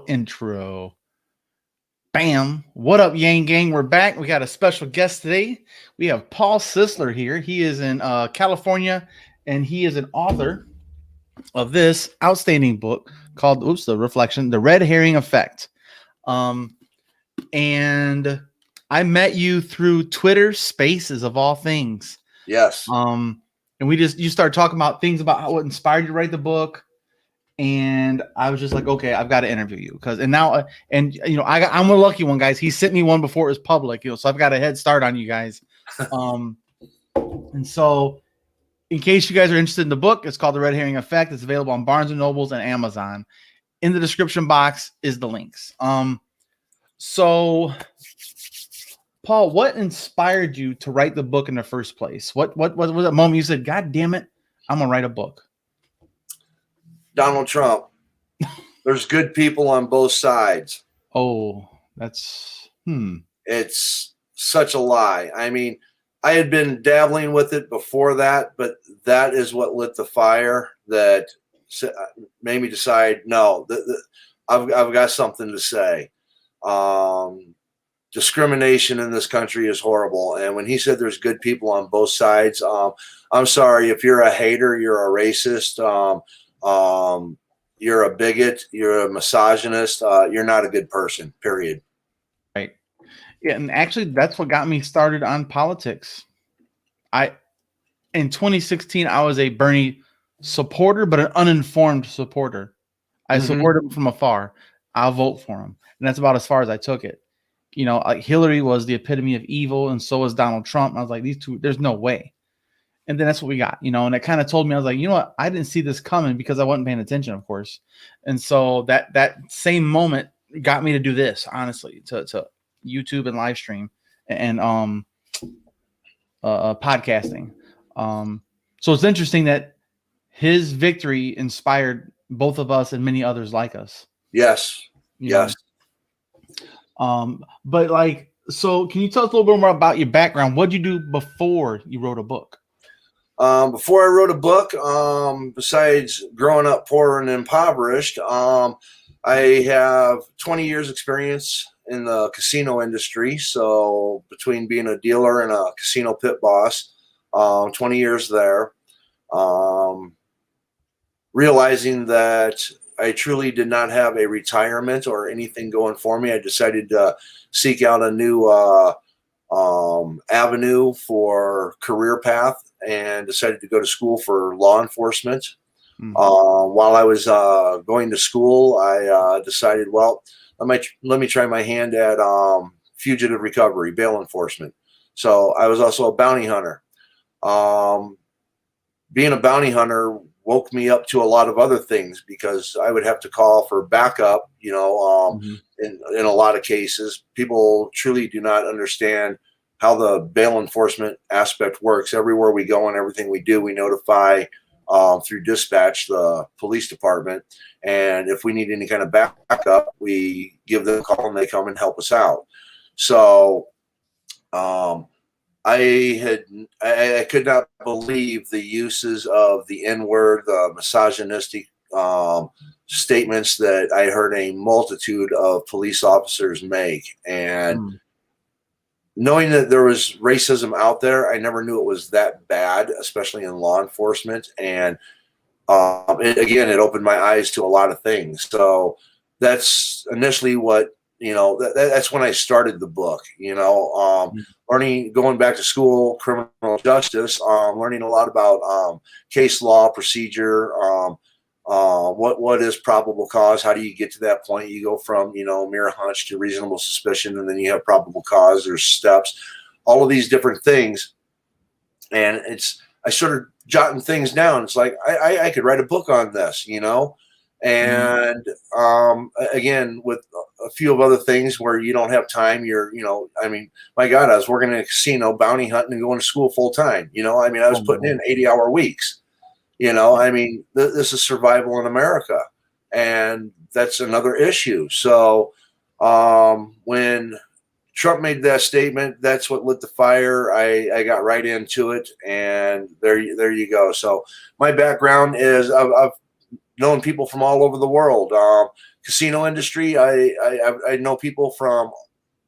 Intro. Bam. What up, Yang Gang? We're back. We got a special guest today. We have Paul Sisler here. He is in California, and he is an author of this outstanding book called The Reflection, The Red Herring Effect. And I met you through Twitter Spaces of all things. Yes. And you started talking about things about what inspired you to write the book. And I was just like, okay, I've got to interview you I'm a lucky one, guys. He sent me one before it was public, so I've got a head start on you guys. And so, in case you guys are interested in the book, it's called The Red Herring Effect. It's available on Barnes and Nobles and Amazon. In the description box is the links. So, Paul, what inspired you to write the book in the first place? What was that moment you said, "God damn it, I'm gonna write a book"? Donald Trump. There's good people on both sides. Oh, that's It's such a lie. I mean, I had been dabbling with it before that, but that is what lit the fire that made me decide, no, I've got something to say. Discrimination in this country is horrible. And when he said there's good people on both sides, I'm sorry, if you're a hater, you're a racist, you're a bigot, you're a misogynist, you're not a good person, period. Right. Yeah, and actually that's what got me started on politics. In 2016, I was a Bernie supporter, but an uninformed supporter. I support him from afar. I'll vote for him. And that's about as far as I took it. Like Hillary was the epitome of evil, and so was Donald Trump. And I was like, these two, there's no way. And then that's what we got, and it kind of told me, I was like, you know what? I didn't see this coming because I wasn't paying attention, of course. And so that same moment got me to do this, honestly, to YouTube and live stream and podcasting. So it's interesting that his victory inspired both of us and many others like us. Yes. Yes. But so can you tell us a little bit more about your background? What did you do before you wrote a book? Before I wrote a book, besides growing up poor and impoverished, I have 20 years experience in the casino industry. So between being a dealer and a casino pit boss, 20 years there, realizing that I truly did not have a retirement or anything going for me, I decided to seek out a new avenue for career path and decided to go to school for law enforcement. While I was going to school, I decided, well, let me try my hand at fugitive recovery, bail enforcement. So I was also a bounty hunter. Being a bounty hunter woke me up to a lot of other things because I would have to call for backup. In a lot of cases, people truly do not understand how the bail enforcement aspect works. Everywhere we go and everything we do, we notify through dispatch the police department. And if we need any kind of backup, we give them a call and they come and help us out. So I could not believe the uses of the N-word, the misogynistic statements that I heard a multitude of police officers make. And knowing that there was racism out there, I never knew it was that bad, especially in law enforcement. And it opened my eyes to a lot of things. So that's initially what, that's when I started the book, learning, going back to school, criminal justice, learning a lot about case law, procedure, what is probable cause, how do you get to that point? You go from, mere hunch to reasonable suspicion, and then you have probable cause, there's steps, all of these different things. And I started jotting things down. It's like, I could write a book on this, and again, with a few of other things where you don't have time, my God, I was working in a casino, bounty hunting, and going to school full time. I was putting in 80-hour weeks. This is survival in America, and that's another issue. So when Trump made that statement, that's what lit the fire. I got right into it, and there you go. So my background is I've known people from all over the world. Casino industry, I know people from,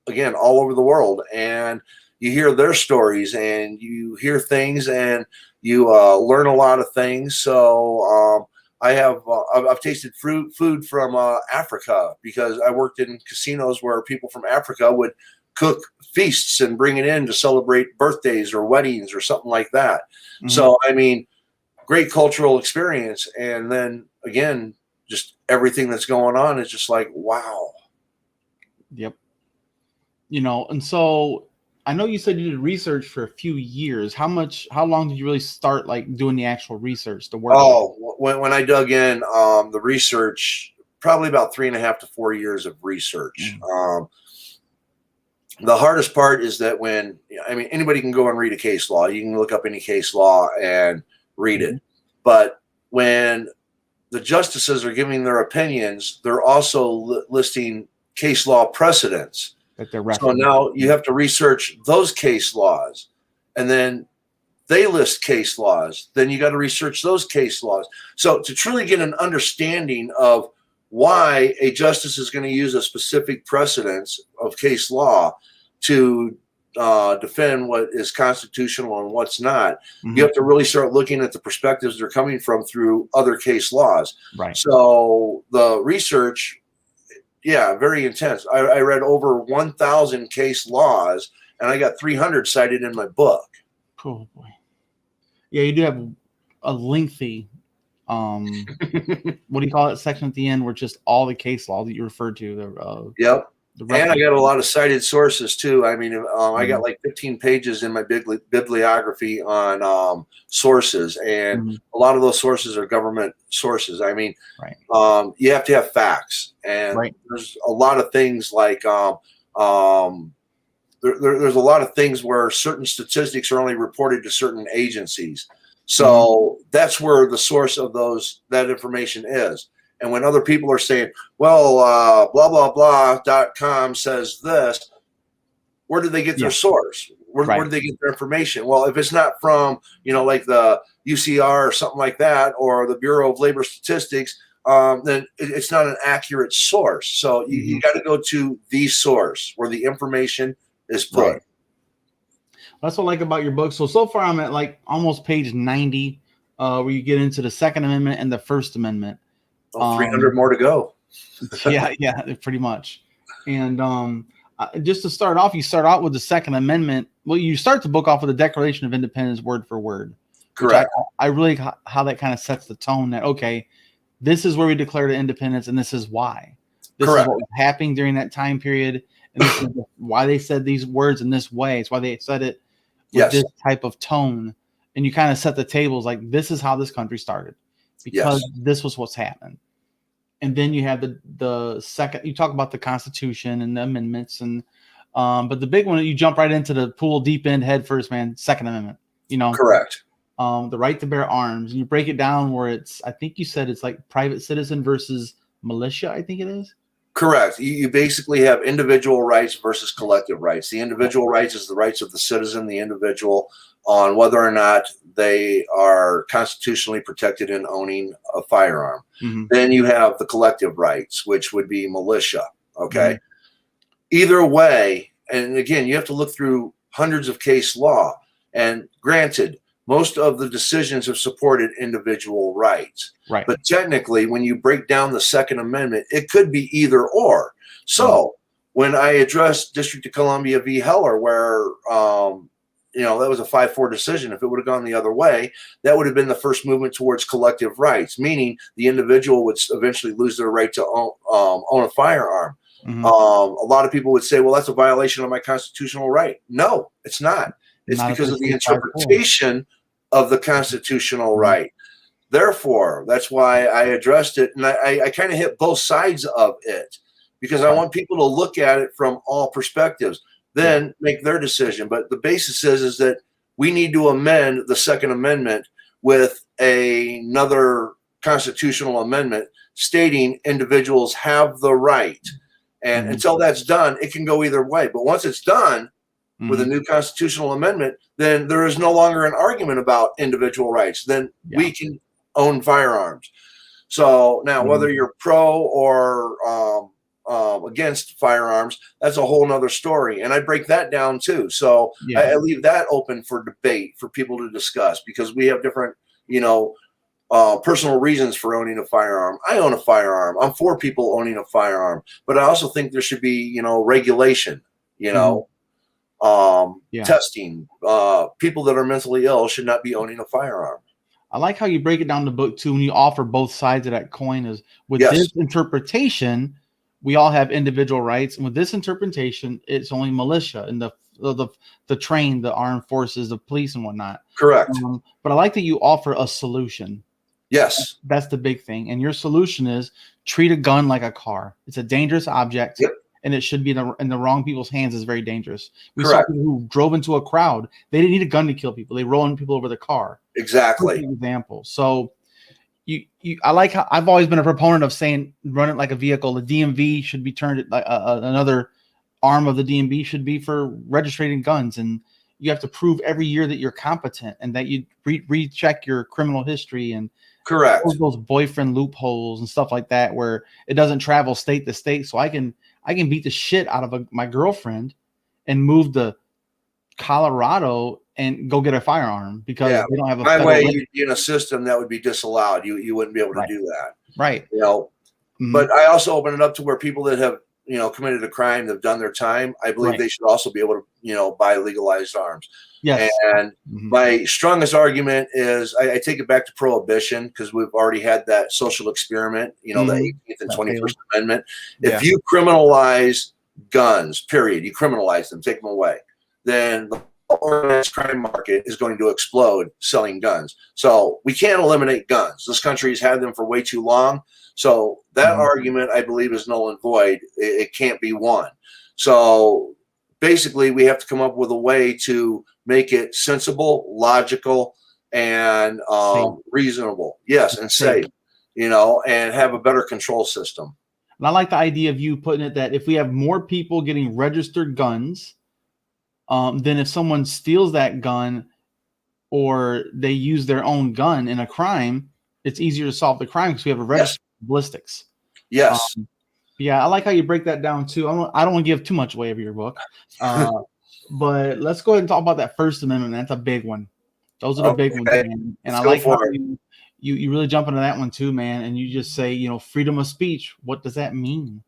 again, all over the world, and you hear their stories and you hear things and you learn a lot of things. So I've tasted food from Africa, because I worked in casinos where people from Africa would cook feasts and bring it in to celebrate birthdays or weddings or something like that. Mhm. So, I mean, great cultural experience. And then again, just everything that's going on is just like, wow. Yep. And so I know you said you did research for a few years. How long did you really start like doing the actual research, the work? Oh, when I dug in, the research, probably about 3.5 to 4 years of research. The hardest part is that anybody can go and read a case law. You can look up any case law and read it. But when the justices are giving their opinions, they're also listing case law precedents. So now you have to research those case laws, and then they list case laws. Then you got to research those case laws. So to truly get an understanding of why a justice is going to use a specific precedence of case law to defend what is constitutional and what's not, you have to really start looking at the perspectives they're coming from through other case laws. Right. So the research, yeah, very intense. I read over 1,000 case laws, and I got 300 cited in my book. Oh boy. Yeah, you do have a lengthy, what do you call it, section at the end where just all the case law that you referred to. Yep. And I got a lot of cited sources too. I mean, I got like 15 pages in my bibliography on sources, and a lot of those sources are government sources. I mean, you have to have facts, and there's a lot of things like there's a lot of things where certain statistics are only reported to certain agencies. So that's where the source of that information is. And when other people are saying, well, blah, blah, blah.com says this, where do they get their source? Where do they get their information? Well, if it's not from, like the UCR or something like that, or the Bureau of Labor Statistics, then it's not an accurate source. So you got to go to the source where the information is put. Right. That's what I like about your book. So far I'm at like almost page 90, where you get into the Second Amendment and the First Amendment. 300 more to go. yeah, pretty much. And just to start off, you start out with the Second Amendment. Well, you start the book off with the Declaration of Independence word for word. Correct. I really how that kind of sets the tone that, okay, this is where we declared independence, and this is why. This is what was happening during that time period, and this is why they said these words in this way. It's why they said it with this type of tone. And you kind of set the tables like, this is how this country started, because this was what's happened. And then you have the second, you talk about the Constitution and the amendments, and but the big one, you jump right into the pool deep end head first, man. Second Amendment, Correct. The right to bear arms, and you break it down where I think you said it's like private citizen versus militia. I think it is. Correct. You basically have individual rights versus collective rights. The individual rights is the rights of the citizen, the individual, on whether or not they are constitutionally protected in owning a firearm. Then you have the collective rights, which would be militia. Okay. Either way, and again, you have to look through hundreds of case law. And granted, most of the decisions have supported individual rights. Right. But technically, when you break down the Second Amendment, it could be either or. So when I addressed District of Columbia v. Heller, where that was a 5-4 decision. If it would have gone the other way, that would have been the first movement towards collective rights, meaning the individual would eventually lose their right to own a firearm. A lot of people would say, well, that's a violation of my constitutional right. No, it's not. It's because of the interpretation of the constitutional right. Therefore, that's why I addressed it. And I kind of hit both sides of it, because I want people to look at it from all perspectives, then make their decision. But the basis is that we need to amend the Second Amendment with another constitutional amendment stating individuals have the right. And until that's done, it can go either way. But once it's done with a new constitutional amendment, then there is no longer an argument about individual rights. Then we can own firearms. So now, whether you're pro or against firearms, that's a whole nother story. And I break that down too. So I leave that open for debate for people to discuss, because we have different, personal reasons for owning a firearm. I own a firearm. I'm for people owning a firearm, but I also think there should be, regulation, testing. People that are mentally ill should not be owning a firearm. I like how you break it down in the book too, and you offer both sides of that coin. Is with this interpretation, we all have individual rights, and with this interpretation, it's only militia and the trained, the armed forces, the police, and whatnot. Correct. But I like that you offer a solution. Yes, that's the big thing, and your solution is treat a gun like a car. It's a dangerous object. Yep. And it should be in the wrong people's hands is very dangerous. We saw people who drove into a crowd. They didn't need a gun to kill people. They rolled people over the car. Exactly. Example. So I like how I've always been a proponent of saying run it like a vehicle. The DMV should be turned like another arm of the DMV should be for registering guns, and you have to prove every year that you're competent and that you recheck your criminal history and those boyfriend loopholes and stuff like that where it doesn't travel state to state. So I can beat the shit out of my girlfriend and move to Colorado and go get a firearm because they don't have a my way. You'd be in a system that would be disallowed. You wouldn't be able to do that. Right. But I also open it up to where people that have, committed a crime, that have done their time, I believe they should also be able to, buy legalized arms. Yes. And my strongest argument is I take it back to prohibition, because we've already had that social experiment, the 18th and 21st Amendment. If you criminalize guns, period, you criminalize them, take them away, then the organized crime market is going to explode selling guns. So we can't eliminate guns. This country's had them for way too long. So that argument, I believe, is null and void. It can't be won. So basically, we have to come up with a way to make it sensible, logical, and reasonable. Yes, and safe, and have a better control system. And I like the idea of you putting it that if we have more people getting registered guns, then if someone steals that gun or they use their own gun in a crime, it's easier to solve the crime because we have a registered ballistics. Yes. I like how you break that down too. I don't want to give too much away of your book, but let's go ahead and talk about that First Amendment. That's a big one. Those are the big ones, man. And I like how you really jump into that one too, man. And you just say, freedom of speech. What does that mean?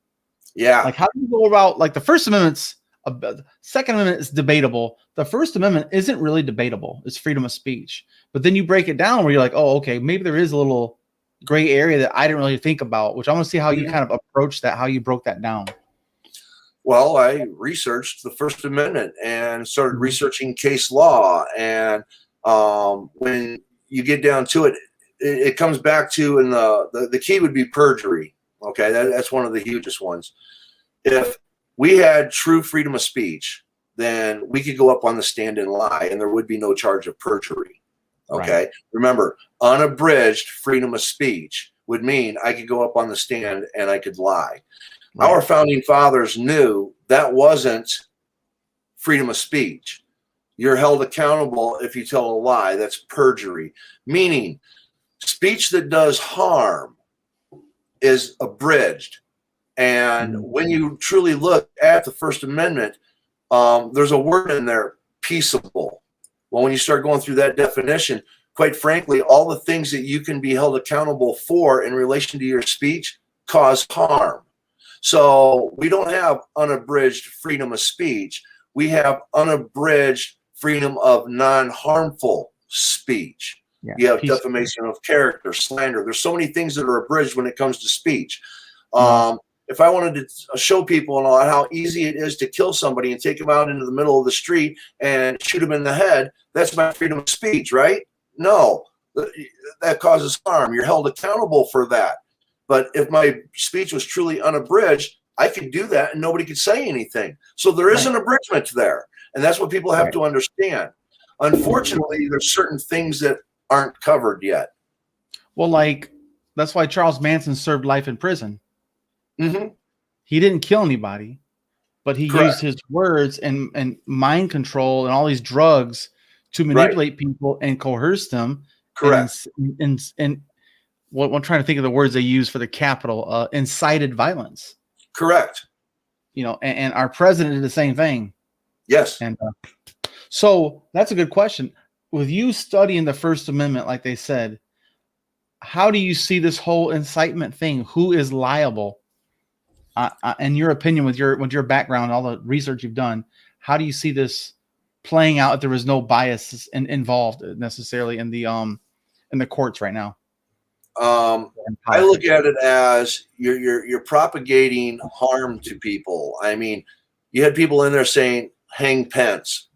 Yeah. Like, how do you go about the First Amendment's? The Second Amendment is debatable. The First Amendment isn't really debatable. It's freedom of speech. But then you break it down where you're like, oh, okay, maybe there is a little gray area that I didn't really think about, which I want to see how you kind of approach that, how you broke that down. Well, I researched the First Amendment and started researching case law. And when you get down to it, it comes back to, and the key would be perjury. Okay, that's one of the hugest ones. If we had true freedom of speech, then we could go up on the stand and lie, and there would be no charge of perjury. Okay. Right. Remember, unabridged freedom of speech would mean I could go up on the stand and I could lie. Right. Our founding fathers knew that wasn't freedom of speech. You're held accountable if you tell a lie. That's perjury. Meaning, speech that does harm is abridged. And when you truly look at the First Amendment, there's a word in there, peaceable. Well, when you start going through that definition, quite frankly, all the things that you can be held accountable for in relation to your speech cause harm. So we don't have unabridged freedom of speech. We have unabridged freedom of non-harmful speech. Yeah, you have defamation of character, slander. There's so many things that are abridged when it comes to speech. If I wanted to show people and how easy it is to kill somebody and take them out into the middle of the street and shoot them in the head, that's my freedom of speech, right? No, that causes harm. You're held accountable for that. But if my speech was truly unabridged, I could do that and nobody could say anything. So there is an abridgment there. And that's what people have to understand. Unfortunately, there's certain things that aren't covered yet. Well, that's why Charles Manson served life in prison. He didn't kill anybody, but he used his words and mind control and all these drugs to manipulate people and coerce them. Correct. And what I'm trying to think of the words they use for the Capitol, incited violence. Correct. You know, and our president did the same thing. Yes. And so that's a good question. With you studying the First Amendment, like they said, how do you see this whole incitement thing? Who is liable? In your opinion, with your background, all the research you've done, how do you see this playing out if there was no bias involved necessarily in the courts right now? I look at it as you're propagating harm to people. I mean, you had people in there saying hang Pence.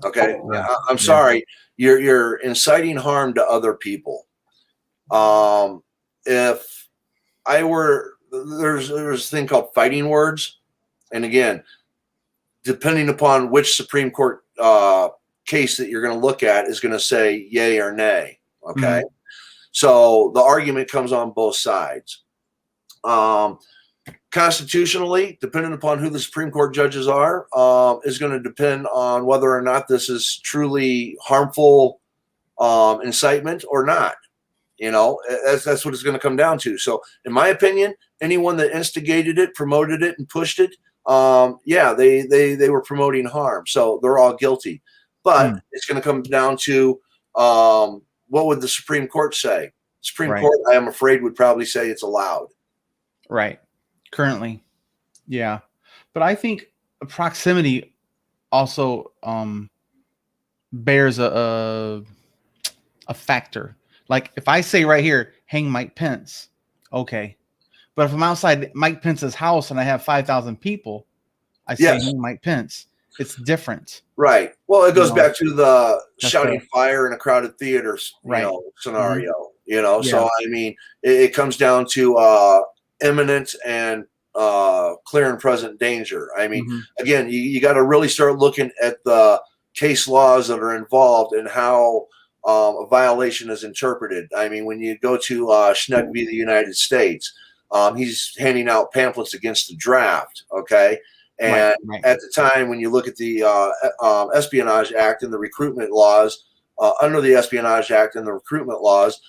Okay, yeah. I'm sorry, you're inciting harm to other people. If I were there's a thing called fighting words, and again, depending upon which Supreme Court case that you're going to look at is going to say yay or nay. Okay. Mm-hmm. So the argument comes on both sides. Constitutionally, depending upon who the Supreme Court judges are, is going to depend on whether or not this is truly harmful incitement or not. You know, that's what it's going to come down to. So in my opinion, anyone that instigated it, promoted it, and pushed it, they were promoting harm. So they're all guilty. But it's going to come down to what would the Supreme Court say? Supreme Court, I am afraid, would probably say it's allowed. Right. Currently. Yeah. But I think proximity also bears a factor. Like if I say right here, hang Mike Pence, okay. But if I'm outside Mike Pence's house and I have 5,000 people, I say hang Mike Pence. It's different. Right. Well, it goes back to the shouting fire in a crowded theater scenario. Mm-hmm. You know, so I mean, it comes down to imminent and clear and present danger. I mean, again, you got to really start looking at the case laws that are involved and how a violation is interpreted. I mean, when you go to Schneck v. the United States, he's handing out pamphlets against the draft. Okay. And at the time, when you look at the Espionage Act and the recruitment laws, under the Espionage Act and the recruitment laws,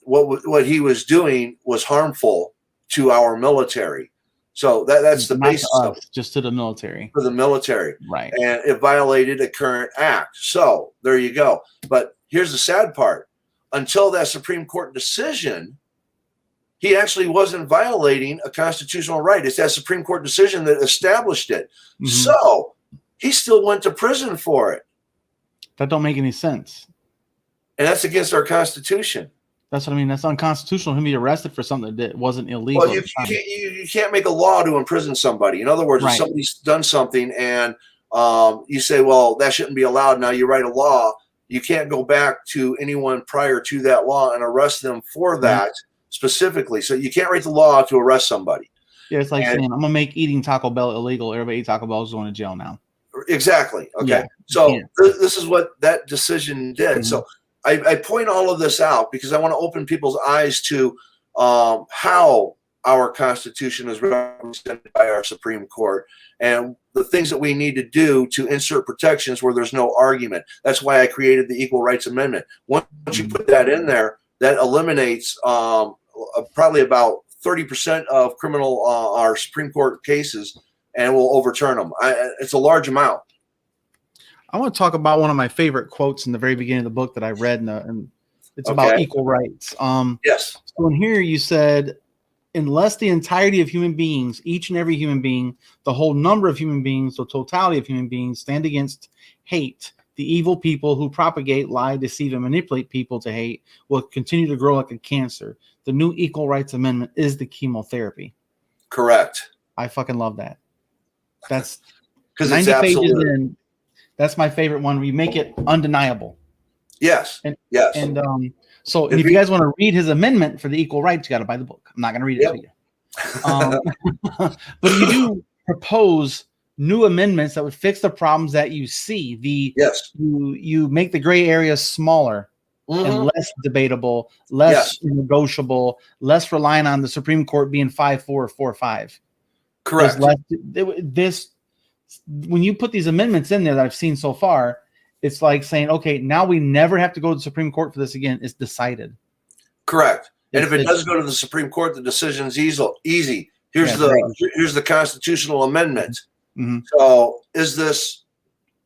what he was doing was harmful to our military. So that's the basis of it. Just to the military. For the military. Right. And it violated a current act. So there you go. But here's the sad part. Until that Supreme Court decision, he actually wasn't violating a constitutional right. It's that Supreme Court decision that established it. Mm-hmm. So he still went to prison for it. That don't make any sense. And that's against our Constitution. That's what I mean. That's unconstitutional. Him be arrested for something that wasn't illegal. Well, you can't make a law to imprison somebody. In other words, if somebody's done something and you say, well, that shouldn't be allowed. Now you write a law. You can't go back to anyone prior to that law and arrest them for that specifically. So you can't write the law to arrest somebody. Yeah, it's like saying, I'm going to make eating Taco Bell illegal. Everybody eat Taco Bell is going to jail now. Exactly. Okay. Yeah, so this is what that decision did. Mm-hmm. So I point all of this out because I want to open people's eyes to how our Constitution is represented by our Supreme Court and the things that we need to do to insert protections where there's no argument. That's why I created the Equal Rights Amendment. Once you put that in there, that eliminates probably about 30% of criminal our Supreme Court cases and will overturn them. It's a large amount. I want to talk about one of my favorite quotes in the very beginning of the book that I read, and it's about equal rights. Yes. So in here you said, unless the entirety of human beings, each and every human being, the whole number of human beings, the totality of human beings stand against hate, the evil people who propagate, lie, deceive, and manipulate people to hate will continue to grow like a cancer. The new Equal Rights Amendment is the chemotherapy. Correct. I fucking love that. That's because 90 pages in. That's my favorite one. We make it undeniable. Yes. And if you guys want to read his amendment for the equal rights, you got to buy the book. I'm not going to read it to you. But you do propose new amendments that would fix the problems that you see. You make the gray areas smaller and less debatable, less negotiable, less reliant on the Supreme Court being 5-4 or 4-5. Correct. When you put these amendments in there that I've seen so far, it's like saying, okay, now we never have to go to the Supreme Court for this again. It's decided. Correct. And if it It's does go to the Supreme Court, the decision's easy. Yeah, Here's the constitutional amendment. Mhm. So is this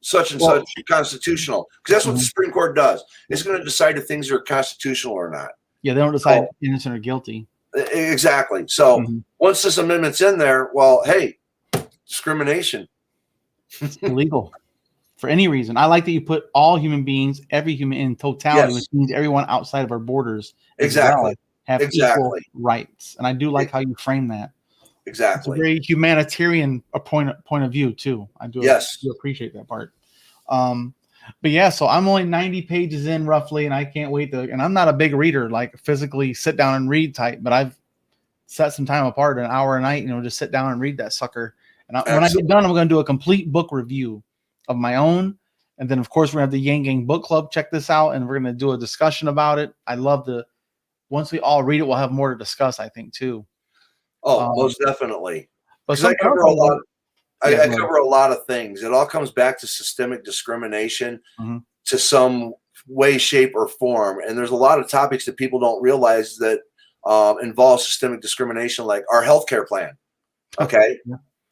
such and Well, such constitutional? Because that's what the Mhm. Supreme Court does. It's going to decide if things are constitutional or not. Yeah, they don't decide innocent or guilty. Exactly. So Mhm. once this amendment's in there, well, hey, discrimination. It's illegal for any reason. I like that you put all human beings, every human in totality, which Yes, means everyone outside of our borders as exactly. well, have equal Exactly. rights. And I do like how you frame that. It's a Exactly. very humanitarian point of view too. I do appreciate that part. But yeah, so I'm only 90 pages in roughly, and I can't wait to. And I'm not a big reader, like physically sit down and read type, but I've set some time apart, an hour a night, just sit down and read that sucker. And when I get done, I'm going to do a complete book review of my own. And then, of course, we're going to have the Yang Gang Book Club check this out, and we're going to do a discussion about it. I love once we all read it, we'll have more to discuss, I think, too. Oh, most definitely. But I cover a lot. I cover a lot of things. It all comes back to systemic discrimination to some way, shape, or form. And there's a lot of topics that people don't realize that involve systemic discrimination, like our healthcare plan. Okay,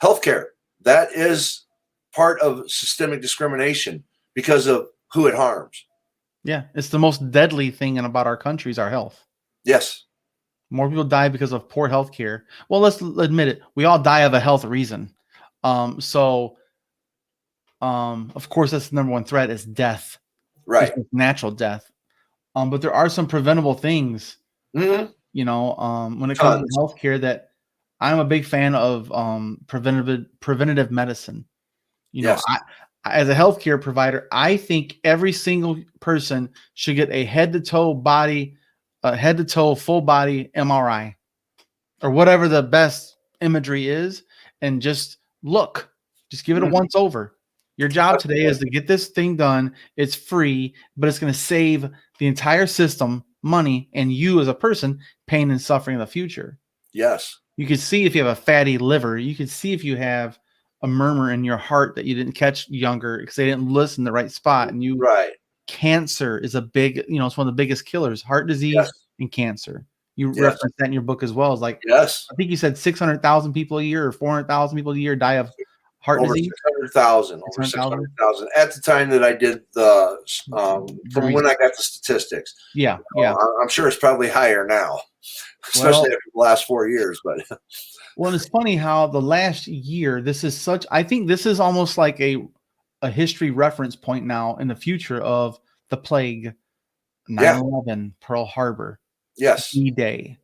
healthcare, that is part of systemic discrimination because of who it harms. Yeah, it's the most deadly thing about our country is our health. Yes. More people die because of poor health care. Well, let's admit it. We all die of a health reason. Of course, that's the number one threat is death. Right. Natural death. But there are some preventable things, when it comes to healthcare that I'm a big fan of preventative medicine. Yes. As a healthcare provider, I think every single person should get a head to toe full body MRI or whatever the best imagery is, and just give it a once over. Your job today is to get this thing done. It's free, but it's going to save the entire system money and you as a person pain and suffering in the future. Yes. You could see if you have a fatty liver. You could see if you have a murmur in your heart that you didn't catch younger because they didn't listen in the right spot. And cancer is a big, it's one of the biggest killers, heart disease and cancer. You reference that in your book as well. It's like, I think you said 600,000 people a year or 400,000 people a year die of heart disease. 600,000. Over 600,000 at the time that I did from when I got the statistics. Yeah. I'm sure it's probably higher now, especially after the last 4 years. But well, it's funny how the last year, I think this is almost like a history reference point now in the future of the plague, 9/11, Pearl Harbor. Yes. D-Day.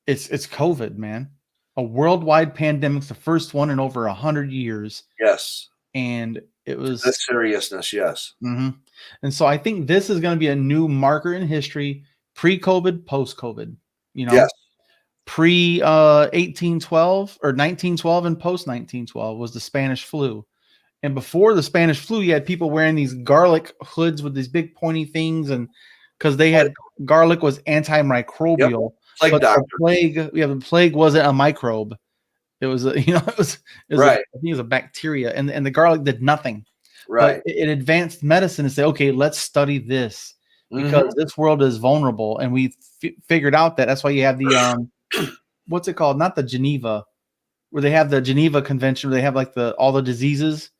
It's COVID, man. A worldwide pandemic, the first one in over 100 years. Yes. And it was the seriousness. Yes. And so I think this is going to be a new marker in history, pre-COVID, post-COVID, Yes. Pre 1812 or 1912 and post 1912 was the Spanish flu. And before the Spanish flu, you had people wearing these garlic hoods with these big pointy things, and because they had garlic was antimicrobial. Like but the plague wasn't a microbe. It was I think it was a bacteria, and the garlic did nothing. Right. But it advanced medicine to say, okay, let's study this because this world is vulnerable, and we figured out that. That's why you have the what's it called? Not the Geneva, where they have the Geneva Convention, where they have like all the diseases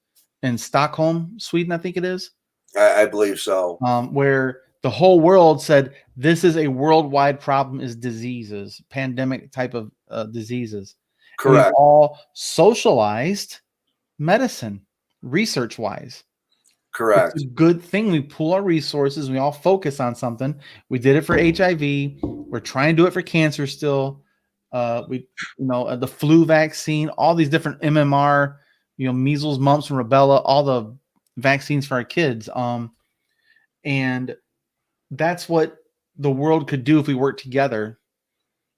in Stockholm, Sweden, I think it is. I believe so. Where the whole world said this is a worldwide problem, is diseases, pandemic type of diseases. Correct. And we all socialized medicine, research-wise. Correct. It's a good thing. We pool our resources. We all focus on something. We did it for HIV. We're trying to do it for cancer still. The flu vaccine, all these different MMR, measles, mumps, and rubella, all the vaccines for our kids. And that's what the world could do if we work together.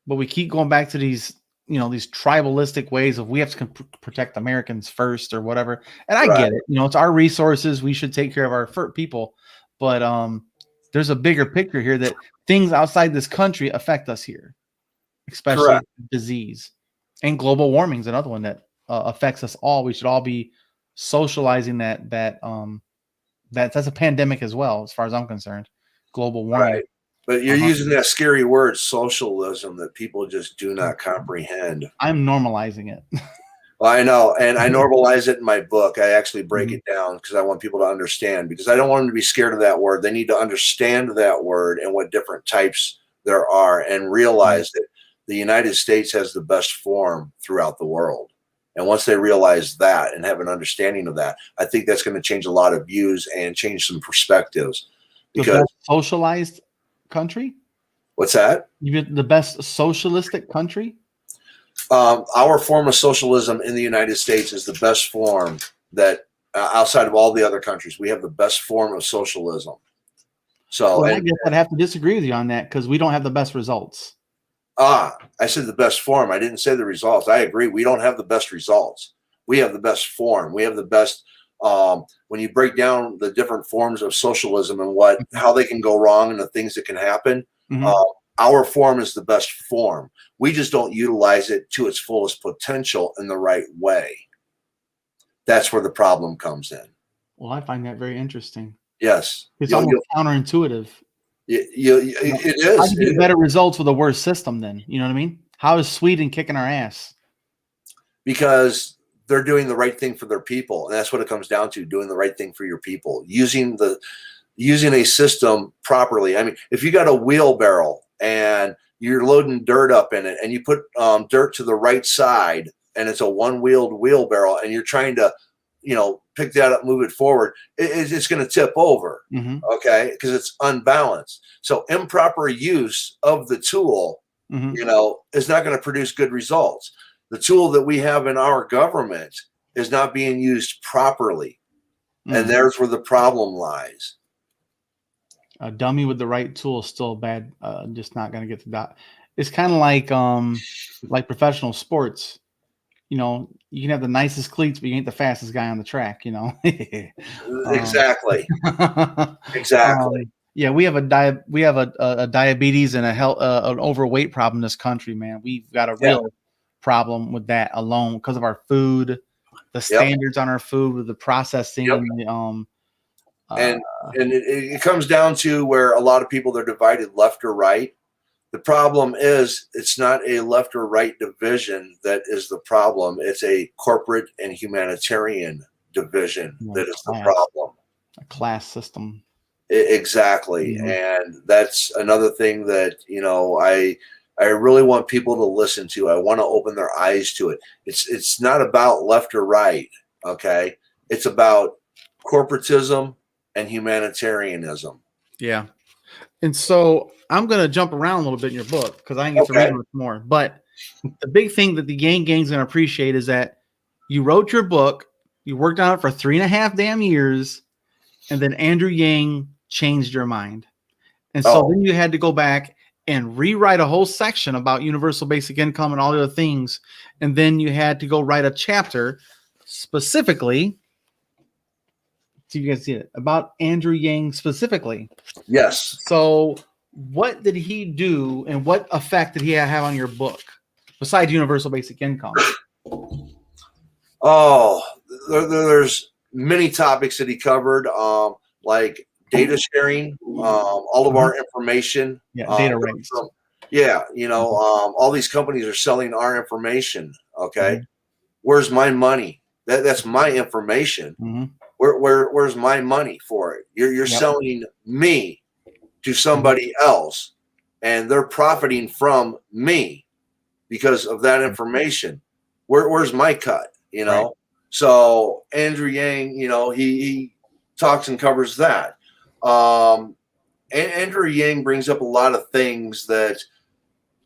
But we keep going back to these tribalistic ways of we have to protect Americans first or whatever. And I get it. It's our resources. We should take care of our people. But there's a bigger picture here that things outside this country affect us here, especially disease, and global warming is another one that affects us all. We should all be socializing that's a pandemic as well, as far as I'm concerned. Global warming. But you're using that scary word, socialism, that people just do not comprehend. I'm normalizing it. Well, I know, and I normalize it in my book. I actually break it down because I want people to understand, because I don't want them to be scared of that word. They need to understand that word and what different types there are, and realize that the United States has the best form throughout the world. And once they realize that and have an understanding of that, I think that's going to change a lot of views and change some perspectives. Because the best socialized country? What's that? The best socialistic country? Our form of socialism in the United States is the best form that outside of all the other countries, we have the best form of socialism. So I guess I'd have to disagree with you on that, because we don't have the best results. I said the best form. I didn't say the results. I agree. We don't have the best results. We have the best form. We have the best. When you break down the different forms of socialism and how they can go wrong and the things that can happen, our form is the best form. We just don't utilize it to its fullest potential in the right way. That's where the problem comes in. Well, I find that very interesting. Yes. It's almost counterintuitive. It is. How do you get better results with a worse system then? You know what I mean? How is Sweden kicking our ass? Because they're doing the right thing for their people. And that's what it comes down to, doing the right thing for your people, using a system properly. I mean, if you got a wheelbarrow and you're loading dirt up in it, and you put dirt to the right side, and it's a one-wheeled wheelbarrow, and you're trying to, pick that up, move it forward, it's going to tip over, okay, because it's unbalanced. So improper use of the tool, is not going to produce good results. The tool that we have in our government is not being used properly, and there's where the problem lies. A dummy with the right tool is still bad. Just not going to get the dot. It's kind of like professional sports. You can have the nicest cleats, but you ain't the fastest guy on the track. Exactly. Exactly. Yeah, we have a diabetes and an overweight problem in this country, man. We've got a real problem with that alone because of our food, the standards on our food, with the processing, and it comes down to where a lot of people, they're divided left or right. The problem is, it's not a left or right division that is the problem. It's a corporate and humanitarian division that is the problem. A class system. Exactly. And that's another thing that, I really want people to listen to. I want to open their eyes to it. It's not about left or right. Okay. It's about corporatism and humanitarianism. Yeah. And so I'm going to jump around a little bit in your book, because I can get to read much more. But the big thing that the gang's going to appreciate is that you wrote your book, you worked on it for 3.5 damn years, and then Andrew Yang changed your mind. And so then you had to go back and rewrite a whole section about universal basic income and all the other things. And then you had to go write a chapter specifically. See if you guys see it about Andrew Yang specifically. Yes. So what did he do, and what effect did he have on your book besides universal basic income? There's many topics that he covered, like data sharing, all of our information. Data rights. All these companies are selling our information. Okay. Where's my money? That's my information. Where's my money for it? You're selling me to somebody else, and they're profiting from me because of that information. Where's my cut? Right. So Andrew Yang, he talks and covers that. Andrew Yang brings up a lot of things that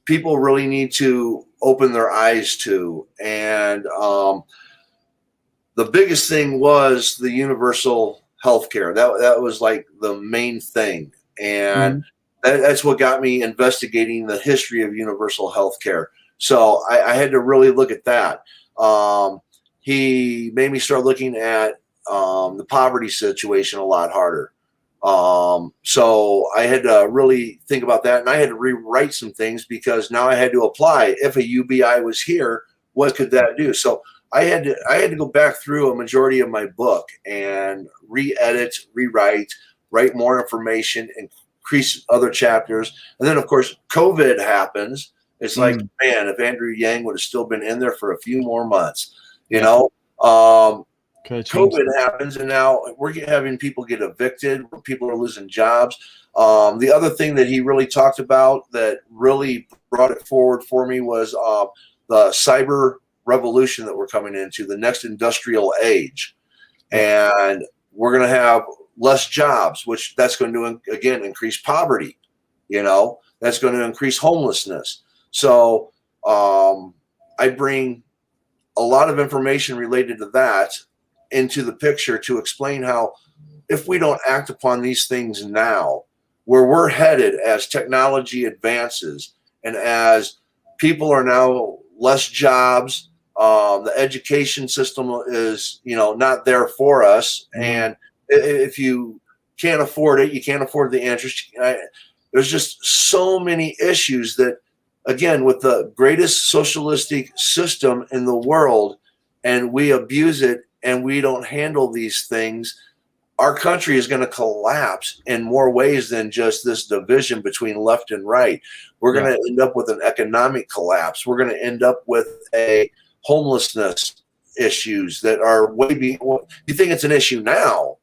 people really need to open their eyes to, and the biggest thing was the universal health care. That was like the main thing. And that's what got me investigating the history of universal health care. So I had to really look at that. He made me start looking at the poverty situation a lot harder. So I had to really think about that. And I had to rewrite some things, because now I had to apply. If a UBI was here, what could that do? So I had to go back through a majority of my book and re-edit, rewrite, write more information, and increase other chapters. And then, of course, COVID happens. It's like, man, if Andrew Yang would have still been in there for a few more months, you know, COVID happens, and now we're having people get evicted. People are losing jobs. The other thing that he really talked about that really brought it forward for me was the cyber revolution that we're coming into, the next industrial age. And we're going to have less jobs, which that's going to, again, increase poverty. You know, that's going to increase homelessness. So I bring a lot of information related to that into the picture to explain how if we don't act upon these things now, where we're headed as technology advances and as people are now less jobs, the education system is, you know, not there for us. And if you can't afford it, you can't afford the interest. There's just so many issues that, again, with the greatest socialistic system in the world, and we abuse it and we don't handle these things, our country is going to collapse in more ways than just this division between left and right. We're going to end up with an economic collapse. We're going to end up with a homelessness issues that are way beyond. You think it's an issue now?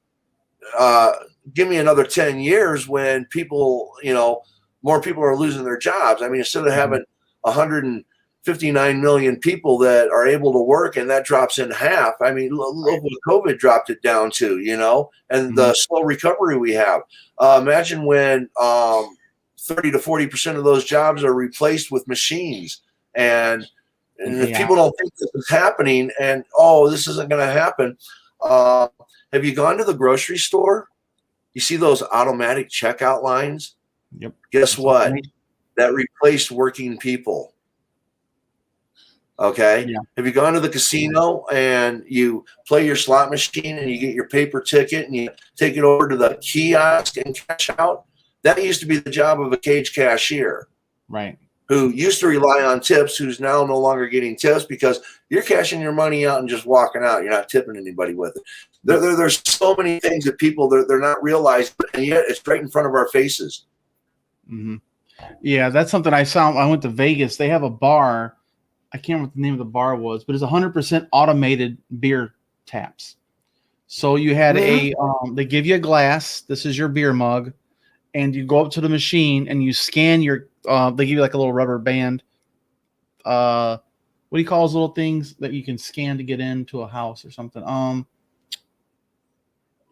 Give me another 10 years when people, you know, more people are losing their jobs. I mean, instead of having 159 million people that are able to work, and that drops in half. I mean, look what COVID dropped it down to, you know, and the slow recovery we have. Imagine when 30 to 40% of those jobs are replaced with machines. And if people don't think this is happening and, oh, this isn't going to happen. Have you gone to the grocery store? You see those automatic checkout lines? Yep. Guess what? That replaced working people. Okay. Yeah. Have you gone to the casino and you play your slot machine and you get your paper ticket and you take it over to the kiosk and cash out? That used to be the job of a cage cashier. Right. Who used to rely on tips, who's now no longer getting tips because you're cashing your money out and just walking out. You're not tipping anybody with it. There's so many things that people, they're not realizing, and yet it's right in front of our faces. Yeah, that's something I saw. I went to Vegas. They have a bar. I can't remember what the name of the bar was, but it's 100% automated beer taps. So you had they give you a glass. This is your beer mug. And you go up to the machine and you scan your, they give you like a little rubber band. What do you call those little things that you can scan to get into a house or something?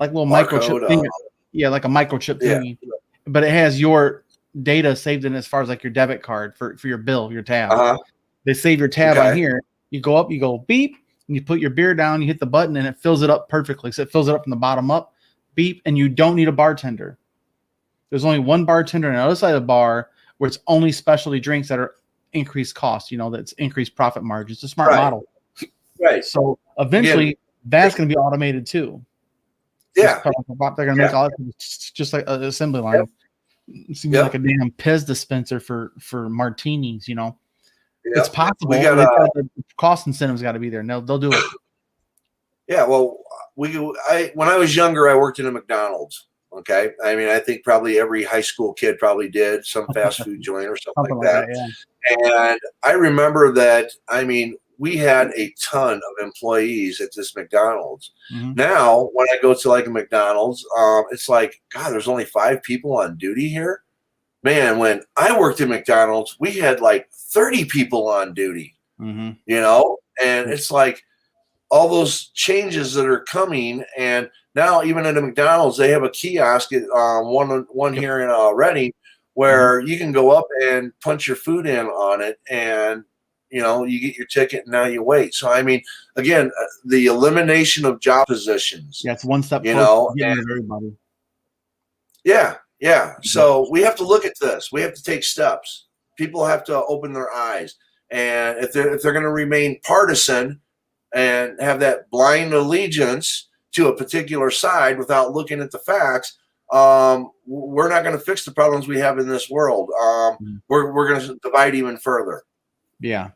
Like a little microchip thing. Yeah, like a microchip thingy. But it has your data saved in as far as like your debit card for your bill, your tab. They save your tab on here. You go up, you go beep, and you put your beer down, you hit the button, and it fills it up perfectly. So it fills it up from the bottom up, beep, and you don't need a bartender. There's only one bartender on the other side of the bar where it's only specialty drinks that are increased cost, you know, that's increased profit margins. It's a smart model. Right. So eventually that's going to be automated too. Yeah. They're going to make all it just like an assembly line. It seems like a damn Pez dispenser for martinis, you know. It's possible. The cost incentives got to be there. No, they'll do it. Yeah. Well, when I was younger, I worked in a McDonald's. Okay. I mean, I think probably every high school kid probably did some fast food joint or something like that. And I remember that, I mean, we had a ton of employees at this McDonald's. Now, when I go to like a McDonald's, it's like, God, there's only 5 people on duty here. Man, when I worked at McDonald's, we had like 30 people on duty, you know, and it's like all those changes that are coming. And now even at a McDonald's, they have a kiosk at one here in Reading where you can go up and punch your food in on it and, you know, you get your ticket and now you wait. So, I mean, again, the elimination of job positions. Yeah, it's one step you know, and everybody. Yeah. So we have to look at this. We have to take steps. People have to open their eyes. And if they're going to remain partisan and have that blind allegiance to a particular side without looking at the facts, we're not going to fix the problems we have in this world. We're going to divide even further. Yeah.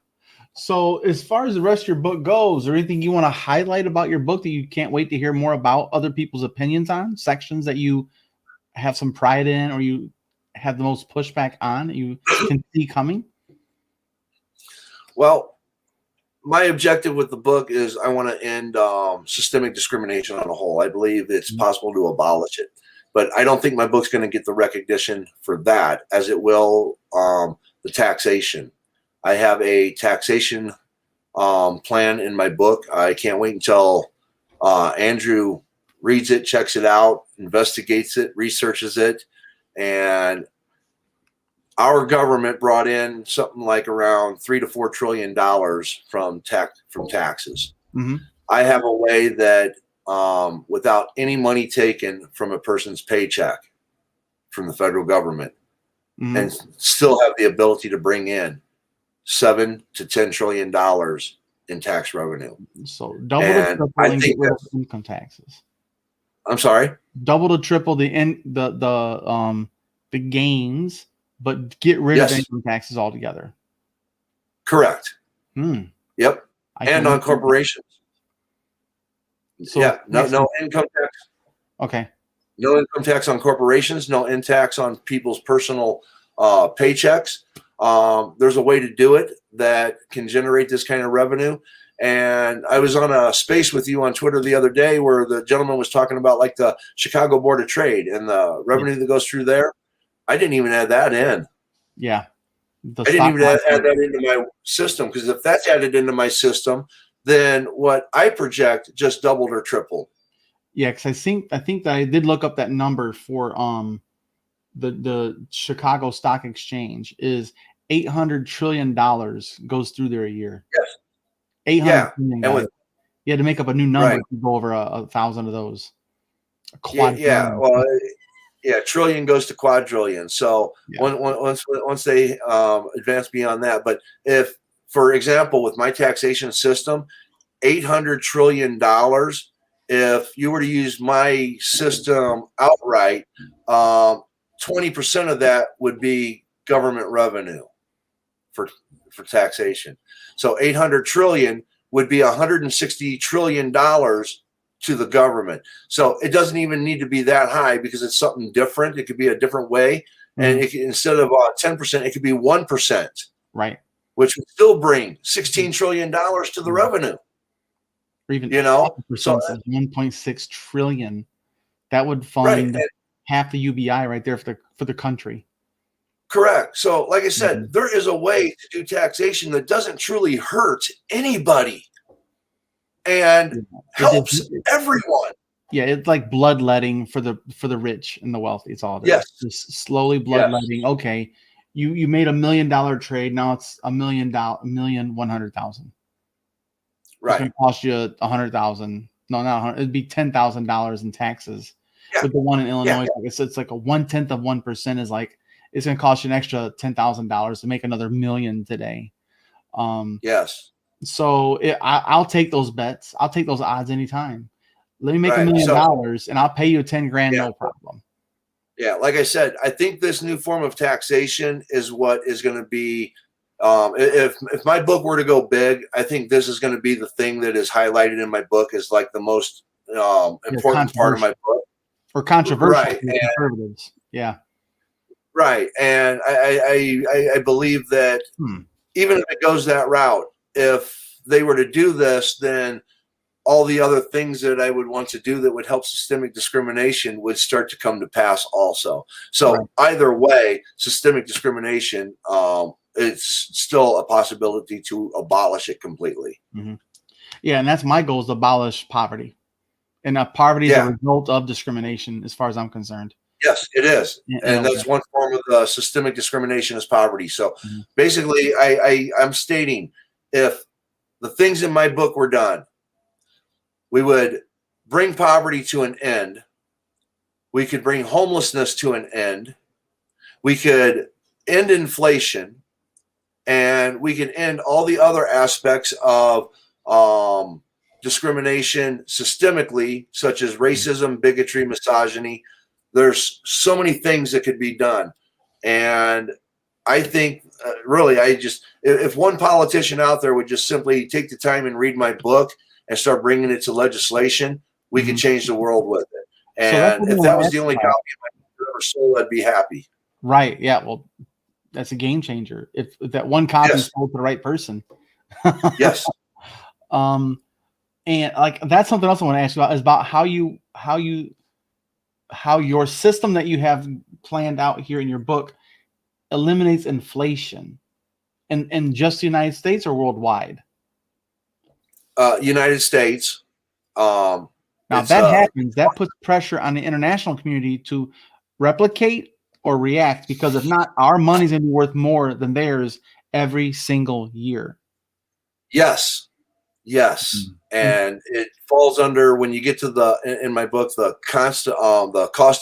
So as far as the rest of your book goes, is there anything you want to highlight about your book that you can't wait to hear more about other people's opinions on, sections that you have some pride in, or you have the most pushback on you can see coming? Well, my objective with the book is I want to end systemic discrimination on a whole. I believe it's possible to abolish it, but I don't think my book's going to get the recognition for that as it will the taxation. I have a taxation plan in my book. I can't wait until Andrew reads it, checks it out, investigates it, researches it, and our government brought in something like around $3 to $4 trillion from taxes. Mm-hmm. I have a way that without any money taken from a person's paycheck from the federal government, Mm-hmm. and still have the ability to bring in $7 to $10 trillion in tax revenue. So double to triple and get rid of income taxes. I'm sorry? Double to triple the gains, but get rid of income taxes altogether. Correct. Yep. And on corporations. So no income tax. Okay. No income tax on corporations, no in tax on people's personal paychecks. There's a way to do it that can generate this kind of revenue. And I was on a space with you on Twitter the other day where the gentleman was talking about like the Chicago Board of Trade and the revenue that goes through there. I didn't even add that in. Yeah. I didn't even add that into my system, because if that's added into my system, then what I project just doubled or tripled. Yeah, because I think that I did look up that number for the Chicago Stock Exchange is $800 trillion goes through there a year. Yes. 800 trillion. And you had to make up a new number to go over 1,000 of those. Trillion goes to quadrillion. So once they advance beyond that, but if, for example, with my taxation system, $800 trillion. If you were to use my system outright, 20% of that would be government revenue for taxation. So 800 trillion would be $160 trillion to the government. So it doesn't even need to be that high because it's something different. It could be a different way. And instead of 10%, it could be 1%. Right. Which would still bring $16 trillion to the revenue. Or even so 1.6 trillion. That would fund half the UBI right there for the country. Correct. So, like I said, there is a way to do taxation that doesn't truly hurt anybody and helps everyone. Yeah, it's like bloodletting for the rich and the wealthy. It's all it is. Just slowly bloodletting. Okay, you made $1 million trade. Now it's $1,100,000. Right. It's going to cost you $100,000. No, not 100. It'd be $10,000 in taxes. With the one in Illinois, it's like a 1/10 of 1% is like it's going to cost you an extra $10,000 to make another million today. So I'll take those bets. I'll take those odds anytime. Let me make $1 million and I'll pay you 10 grand, no problem. Yeah, like I said, I think this new form of taxation is what is going to be. If my book were to go big, I think this is going to be the thing that is highlighted in my book as like the most important part of my book. Or controversial for conservatives. Yeah. Right. And I believe that even if it goes that route, if they were to do this, then all the other things that I would want to do that would help systemic discrimination would start to come to pass also. So either way, systemic discrimination, it's still a possibility to abolish it completely. Yeah, and that's my goal, is to abolish poverty. And poverty is a result of discrimination, as far as I'm concerned. Yes, it is. And that's one form of the systemic discrimination is poverty. So basically, I'm stating, if the things in my book were done, we would bring poverty to an end. We could bring homelessness to an end. We could end inflation. And we can end all the other aspects of discrimination systemically, such as racism, bigotry, misogyny. There's so many things that could be done. And I think really, if one politician out there would just simply take the time and read my book and start bringing it to legislation, we could change the world with it. And if that was the only copy of my soul, I'd be happy. Right. Yeah. Well, that's a game changer. If that one copy is Yes. sold to the right person. Yes. Um, and like that's something else I want to ask you about is about how your system that you have planned out here in your book eliminates inflation in just the United States or worldwide. United States. Now It's that happens, that puts pressure on the international community to replicate or react, because if not, our money's gonna be worth more than theirs every single year. yes, yes, and it falls under, when you get to in my book, the cost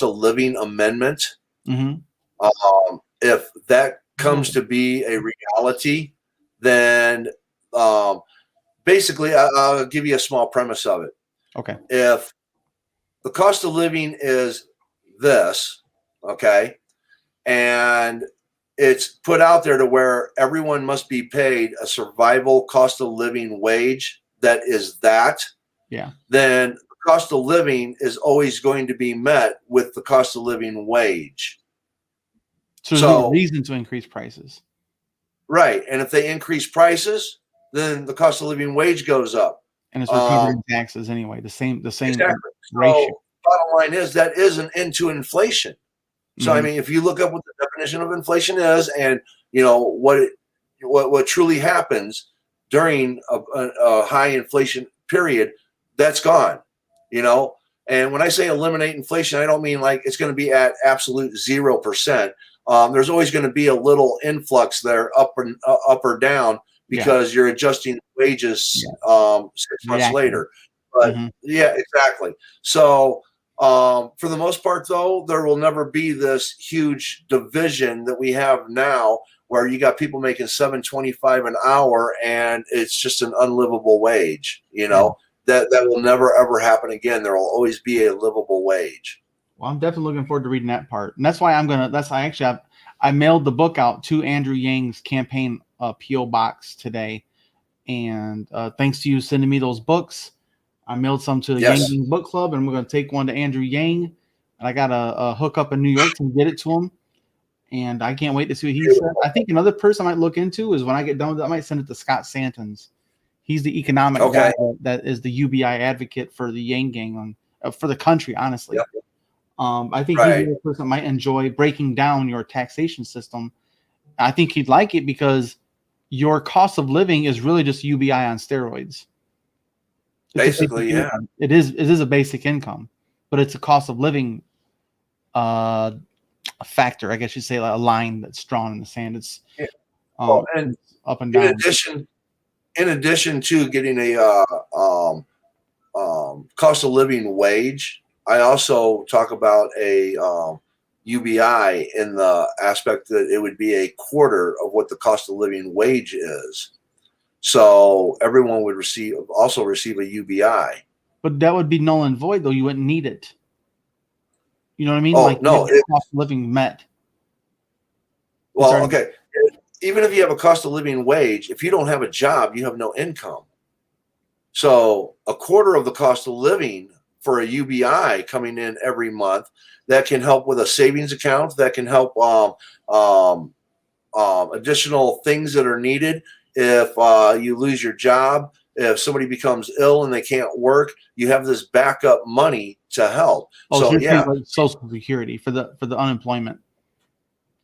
of living amendment. Mm-hmm. If that comes to be a reality, then basically, I'll give you a small premise of it. Okay. If the cost of living is this, okay, and it's put out there to where everyone must be paid a survival cost of living wage that is that, Yeah. then the cost of living is always going to be met with the cost of living wage. So there's no reason to increase prices. Right. And if they increase prices, then the cost of living wage goes up. And it's recovered in taxes anyway. The same Exactly. ratio. So bottom line is that is an end to inflation. So I mean, if you look up what the definition of inflation is, and you know what truly happens during a high inflation period, that's gone. You know, and when I say eliminate inflation, I don't mean like it's going to be at absolute 0%. There's always going to be a little influx there, up or down, because you're adjusting wages 6 months later. But yeah, exactly. So for the most part, though, there will never be this huge division that we have now, where you got people making $7.25 an hour, and it's just an unlivable wage. You know, that will never ever happen again. There will always be a livable wage. Well, I'm definitely looking forward to reading that part, and that's why I mailed the book out to Andrew Yang's campaign PO box today, and thanks to you sending me those books, I mailed some to the Yang Book Club, and we're going to take one to Andrew Yang, and I got a hook up in New York to get it to him, and I can't wait to see what he says. I think another person I might look into is, when I get done with it, I might send it to Scott Santons. He's the economic guy that is the UBI advocate for the Yang Gang for the country, honestly. I think he's the person that might enjoy breaking down your taxation system. I think he'd like it because your cost of living is really just UBI on steroids. Basically, yeah. It is a basic income, but it's a cost of living a factor, I guess you'd say, like a line that's drawn in the sand. It's and up and down. In addition to getting a cost of living wage, I also talk about a UBI in the aspect that it would be a quarter of what the cost of living wage is. So everyone would also receive a UBI. But that would be null and void, though. You wouldn't need it. You know what I mean? Oh, like, no. Cost of living met. Well, okay. Even if you have a cost of living wage, if you don't have a job, you have no income. So a quarter of the cost of living for a UBI coming in every month, that can help with a savings account, that can help additional things that are needed. If you lose your job, if somebody becomes ill and they can't work, you have this backup money to help. So yeah, like Social Security for the unemployment.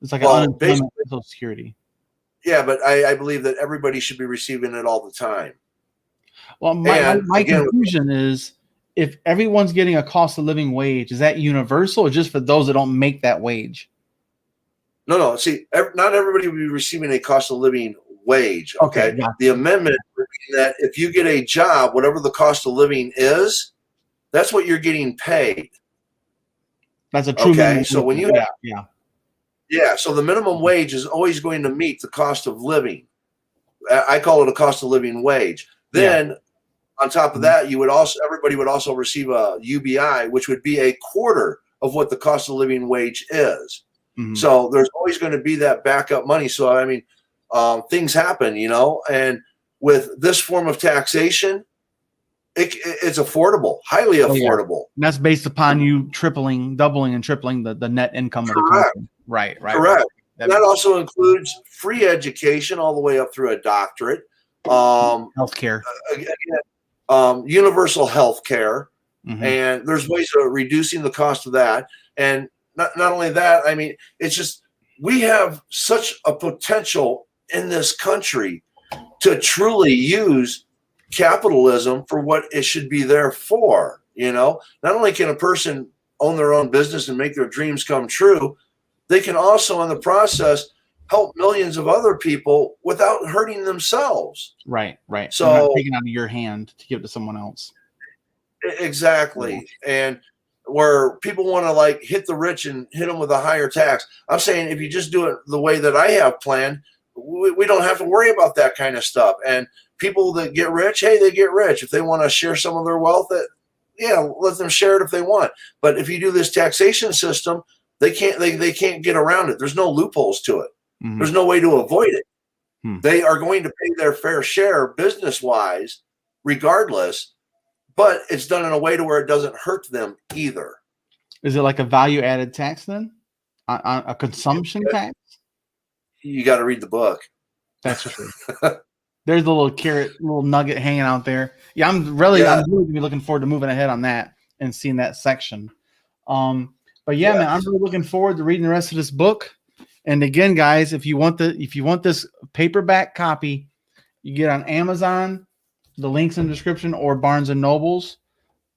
It's like an unemployment Social Security. Yeah, but I believe that everybody should be receiving it all the time. Well, my conclusion is, if everyone's getting a cost of living wage, is that universal or just for those that don't make that wage? No. See, not everybody will be receiving a cost of living wage. Okay. Gotcha. The amendment would be that if you get a job, whatever the cost of living is, that's what you're getting paid. That's a true minimum. So when you so the minimum wage is always going to meet the cost of living. I call it a cost of living wage. Then on top of that, everybody would also receive a UBI, which would be a quarter of what the cost of living wage is. So there's always going to be that backup money. So I mean, things happen, you know, and with this form of taxation, it's affordable, highly affordable. And that's based upon you doubling and tripling the net income of the country. Right. Correct. That That also includes free education all the way up through a doctorate. Healthcare. Again, universal health care. Mm-hmm. And there's ways of reducing the cost of that. And not only that, I mean, it's just we have such a potential in this country to truly use capitalism for what it should be there for. Not only can a person own their own business and make their dreams come true, they can also, in the process, help millions of other people without hurting themselves. Right. So you're not taking out of your hand to give to someone else. Exactly. And where people want to like hit the rich and hit them with a higher tax. I'm saying if you just do it the way that I have planned, we don't have to worry about that kind of stuff. And people that get rich, hey, they get rich. If they want to share some of their wealth, let them share it if they want. But if you do this taxation system, they can't get around it. There's no loopholes to it. Mm-hmm. There's no way to avoid it. They are going to pay their fair share business-wise, regardless, but it's done in a way to where it doesn't hurt them either. Is it like a value-added tax then? A consumption tax? You got to read the book. That's true. There's a little carrot, little nugget hanging out there. Yeah, I'm really gonna be looking forward to moving ahead on that and seeing that section. But man, I'm really looking forward to reading the rest of this book. And again, guys, if you want this paperback copy, you get on Amazon, the links in the description, or Barnes and Nobles.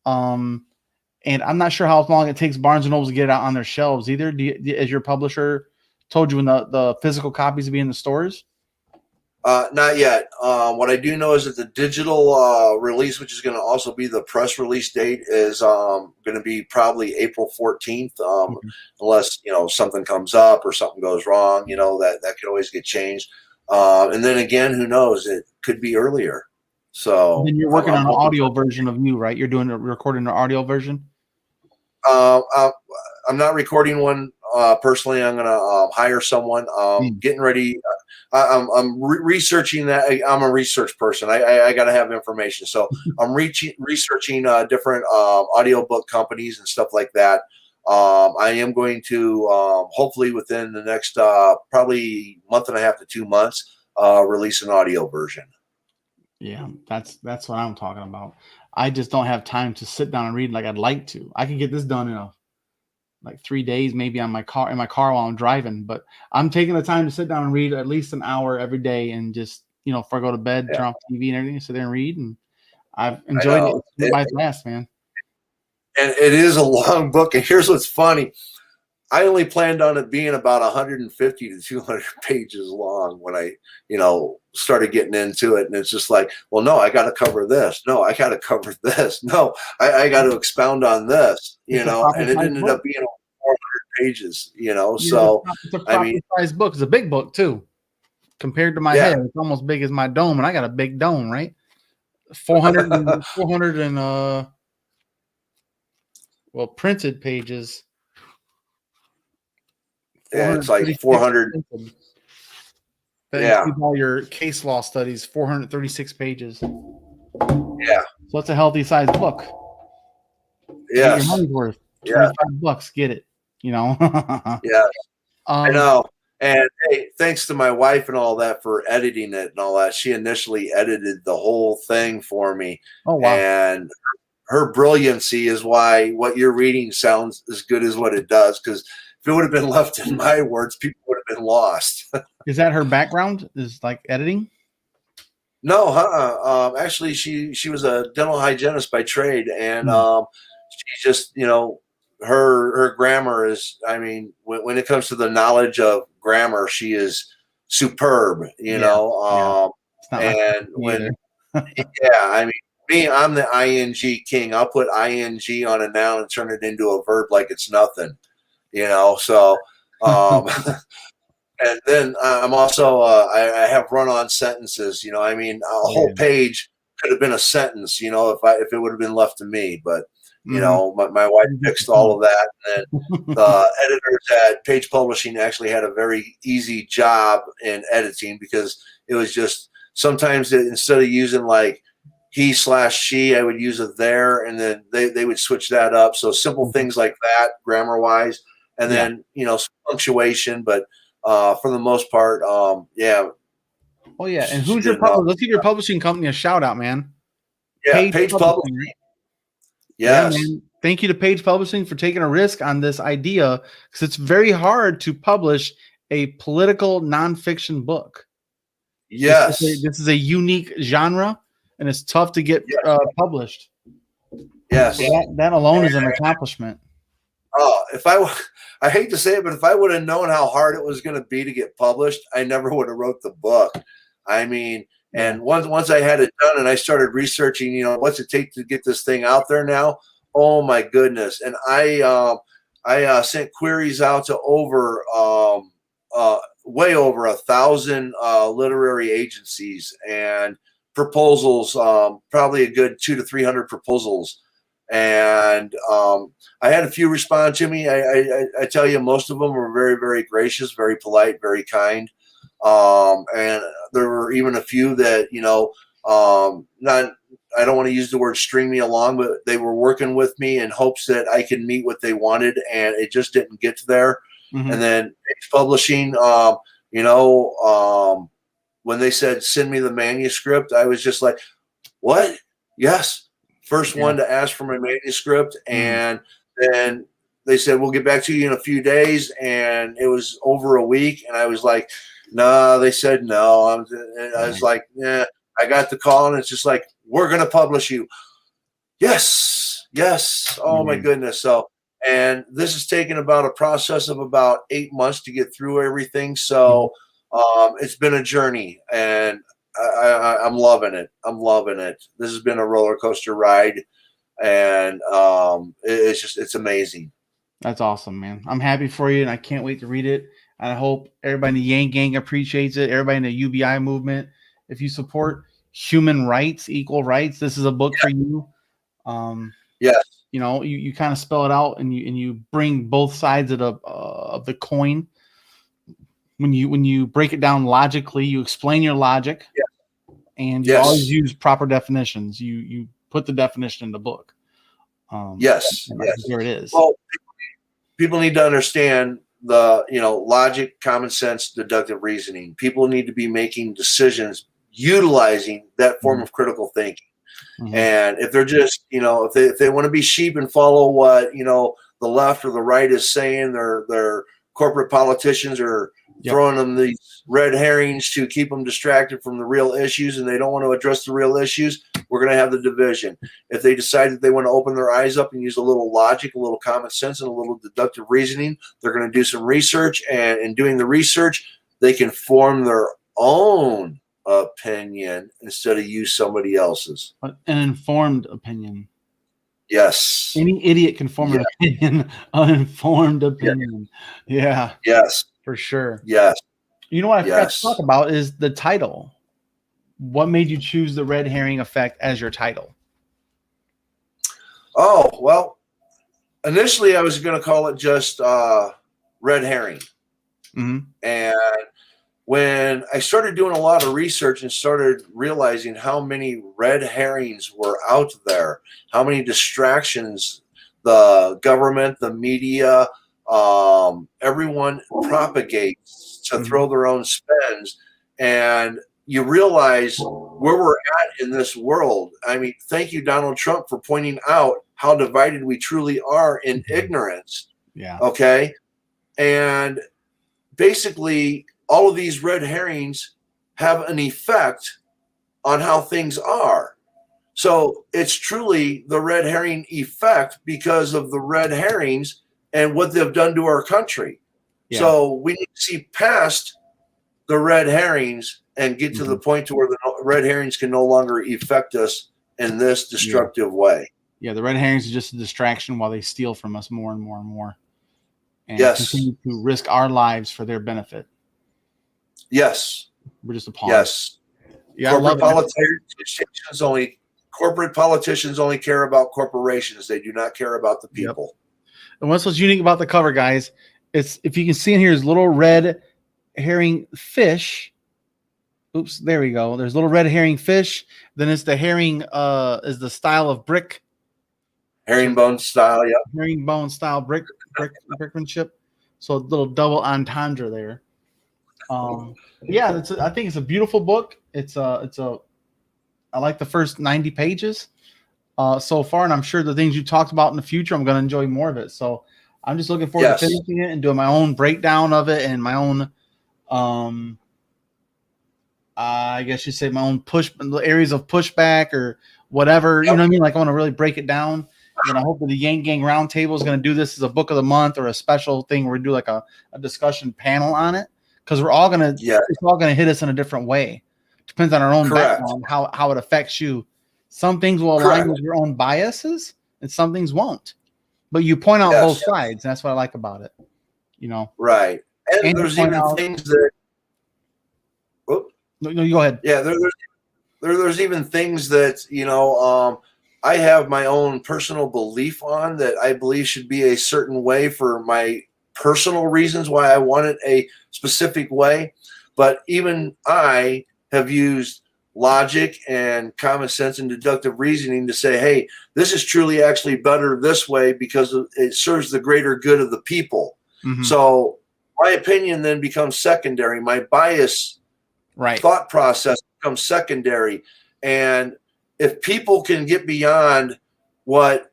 And I'm not sure how long it takes Barnes and Nobles to get it out on their shelves either. As your publisher told you when the physical copies will be in the stores? Not yet. What I do know is that the digital release, which is going to also be the press release date, is going to be probably April 14th, unless something comes up or something goes wrong. That could always get changed. And then again, who knows? It could be earlier. So then you're working on an audio version of you, right? You're recording an audio version. I'm not recording one personally. I'm going to hire someone. Getting ready. I'm researching that. I'm a research person. I got to have information. So I'm researching different audiobook companies and stuff like that. I am going to hopefully within the next probably month and a half to 2 months release an audio version. Yeah, that's what I'm talking about. I just don't have time to sit down and read like I'd like to. I can get this done in like 3 days, maybe in my car while I'm driving. But I'm taking the time to sit down and read at least an hour every day, and just before I go to bed, turn off TV and everything, sit there and read. And I've enjoyed it by fast, man. And it is a long book. And here's what's funny. I only planned on it being about 150 to 200 pages long when I, started getting into it. And it's just like, well, no, I got to cover this. No, I got to cover this. No, I got to expound on this, and it ended up being 400 pages, so it's a proper size book. It's a big book too, compared to my head. It's almost big as my dome, and I got a big dome, right? 400 and printed pages. Yeah, it's like 400. All your case law studies, 436 pages. Yeah. So it's a healthy sized book. Yeah. Your money's worth. $25. Get it. Yeah. I know. And hey, thanks to my wife and all that for editing it and all that. She initially edited the whole thing for me. Oh wow. And her brilliancy is why what you're reading sounds as good as what it does, because if it would have been left in my words, people would have been lost. Is that her background? Is like editing? No, actually, she was a dental hygienist by trade, and she just, her grammar is. I mean, when it comes to the knowledge of grammar, she is superb. And when, I mean, me, I'm the ing king. I'll put ing on a noun and turn it into a verb like it's nothing. So, and then I'm also, I have run-on sentences, I mean, a whole page could have been a sentence, if it would have been left to me, but, my wife fixed all of that. And then the editors at Page Publishing actually had a very easy job in editing, because it was just, sometimes instead of using like he/she, I would use a there, and then they would switch that up. So simple things like that, grammar-wise. and then some punctuation, but for the most part, yeah. Oh yeah, and who's your publisher? Let's give your publishing company a shout out, man. Yeah, Page Publishing. Yes. Yeah, man. Thank you to Page Publishing for taking a risk on this idea, because it's very hard to publish a political nonfiction book. Yes. This is a unique genre, and it's tough to get published. Yes. So that alone is an accomplishment. Oh, I hate to say it, but if I would have known how hard it was going to be to get published, I never would have wrote the book. I mean, and once I had it done and I started researching, what's it take to get this thing out there now? Oh my goodness. And I sent queries out to way over 1,000 literary agencies, and proposals, probably a good 200 to 300 proposals. And I had a few respond to me. I tell you, most of them were very, very gracious, very polite, very kind. And there were even a few that, I don't want to use the word string me along, but they were working with me in hopes that I could meet what they wanted, and it just didn't get to there. Mm-hmm. And then publishing, when they said, send me the manuscript, I was just like, what? Yes. First one to ask for my manuscript. And then they said, we'll get back to you in a few days. And it was over a week. And I was like, no, they said no. I was like, yeah, I got the call, and it's just like, we're going to publish you. Yes. Yes. Oh my goodness. So, and this has taken about a process of about 8 months to get through everything. So it's been a journey, and I'm loving it. I'm loving it. This has been a roller coaster ride, and it's amazing. That's awesome, man. I'm happy for you, and I can't wait to read it. I hope everybody in the Yang Gang appreciates it. Everybody in the UBI movement, if you support human rights, equal rights, this is a book for you. Yes. You kind of spell it out, and you bring both sides of the coin. When you break it down logically, you explain your logic, and you always use proper definitions. You put the definition in the book. Yes. Here it is. Well, people need to understand the logic, common sense, deductive reasoning. People need to be making decisions utilizing that form of critical thinking. Mm-hmm. And if they're just if they want to be sheep and follow what the left or the right is saying, their corporate politicians are throwing them these red herrings to keep them distracted from the real issues, and they don't want to address the real issues, we're going to have the division. If they decide that they want to open their eyes up and use a little logic, a little common sense, and a little deductive reasoning, they're going to do some research, and in doing the research, they can form their own opinion instead of use somebody else's. An informed opinion. Yes. Any idiot can form an opinion, uninformed opinion. Yeah. Yes. For sure. Yes. You know what I forgot to talk about is the title. What made you choose the red herring effect as your title? Oh, well, initially I was going to call it just red herring. Mm-hmm. And when I started doing a lot of research and started realizing how many red herrings were out there, how many distractions the government, the media, everyone propagates to throw their own spins, and you realize where we're at in this world. I mean, thank you, Donald Trump, for pointing out how divided we truly are in ignorance. Yeah. Okay. And basically, all of these red herrings have an effect on how things are. So it's truly the red herring effect because of the red herrings and what they've done to our country. Yeah. So we need to see past the red herrings and get to the point to where the red herrings can no longer affect us in this destructive way. Yeah, the red herrings are just a distraction while they steal from us more and more and more. And continue to risk our lives for their benefit. Yes. We're just a pawn. Yes. Yeah, corporate politicians only care about corporations. They do not care about the people. Yep. And what's unique about the cover, guys, it's, if you can see in here, is little red herring fish. Oops, there we go. There's little red herring fish. Then it's the herring is the style of brick. Herringbone style, yeah. Herringbone style brickmanship. So a little double entendre there. Yeah, I think it's a beautiful book. I like the first 90 pages so far, and I'm sure the things you talked about in the future, I'm going to enjoy more of it. So I'm just looking forward to Yes. finishing it and doing my own breakdown of it and my own, I guess you say my own areas of pushback or whatever. You know what I mean? Like I want to really break it down. And I hope that the Yang Gang Roundtable is going to do this as a book of the month or a special thing where we do like a discussion panel on it, because we're all going to, it's all going to hit us in a different way. Depends on our own background, how it affects you. Some things will align with your own biases and some things won't. But you point out both sides. And that's what I like about it. You know? Right. And there's even things that, no, you go ahead. Yeah, there's even things that, you know, I have my own personal belief on that I believe should be a certain way for my personal reasons why I want it a specific way. But even I have used logic and common sense and deductive reasoning to say, hey, this is truly actually better this way because it serves the greater good of the people. Mm-hmm. So my opinion then becomes secondary. My bias thought process becomes secondary. And if people can get beyond what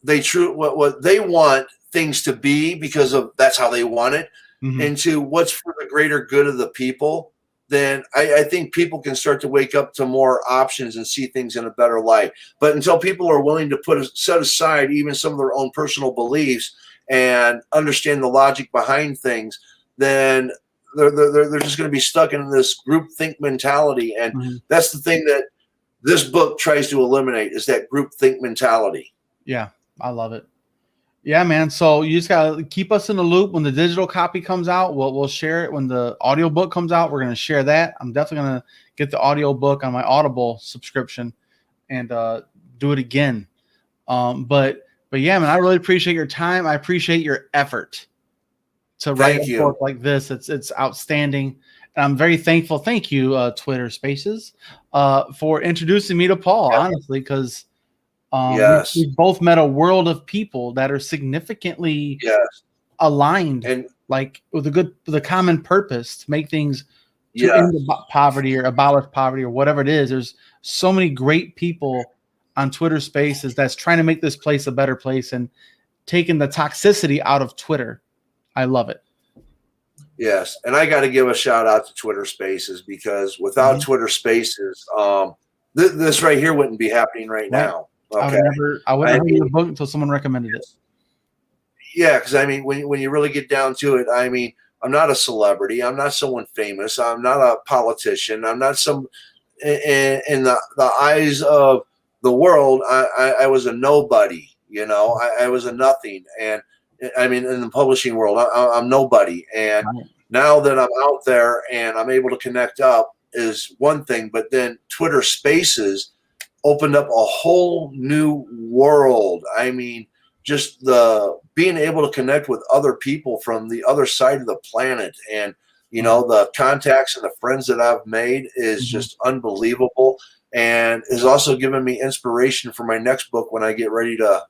they what they want things to be because of that's how they want it, mm-hmm. into what's for the greater good of the people, then I think people can start to wake up to more options and see things in a better light. But until people are willing to set aside even some of their own personal beliefs and understand the logic behind things, then they're just going to be stuck in this group think mentality. And mm-hmm. that's the thing that this book tries to eliminate, is that group think mentality. Yeah, I love it. Yeah, man. So you just gotta keep us in the loop. When the digital copy comes out, we'll share it. When the audio book comes out, we're gonna share that. I'm definitely gonna get the audio book on my Audible subscription and do it again. But yeah, man, I really appreciate your time. I appreciate your effort to write a book like this. It's outstanding. And I'm very thankful. Thank you, Twitter Spaces, for introducing me to Paul, honestly, because we both met a world of people that are significantly aligned and like with the common purpose to make things to end poverty or abolish poverty or whatever it is. There's so many great people on Twitter Spaces that's trying to make this place a better place and taking the toxicity out of Twitter. I love it. Yes. And I got to give a shout out to Twitter Spaces, because without mm-hmm. Twitter Spaces, this right here wouldn't be happening right now. Okay. I wouldn't have read the book until someone recommended it. Yeah, because I mean, when you really get down to it, I mean, I'm not a celebrity. I'm not someone famous. I'm not a politician. I'm not some in the eyes of the world. I was a nobody. You know, I was a nothing. And I mean, in the publishing world, I'm nobody. And now that I'm out there and I'm able to connect up is one thing, but then Twitter Spaces opened up a whole new world. I mean, just the being able to connect with other people from the other side of the planet, and you know, the contacts and the friends that I've made is mm-hmm. just unbelievable, and has also given me inspiration for my next book when I get ready to,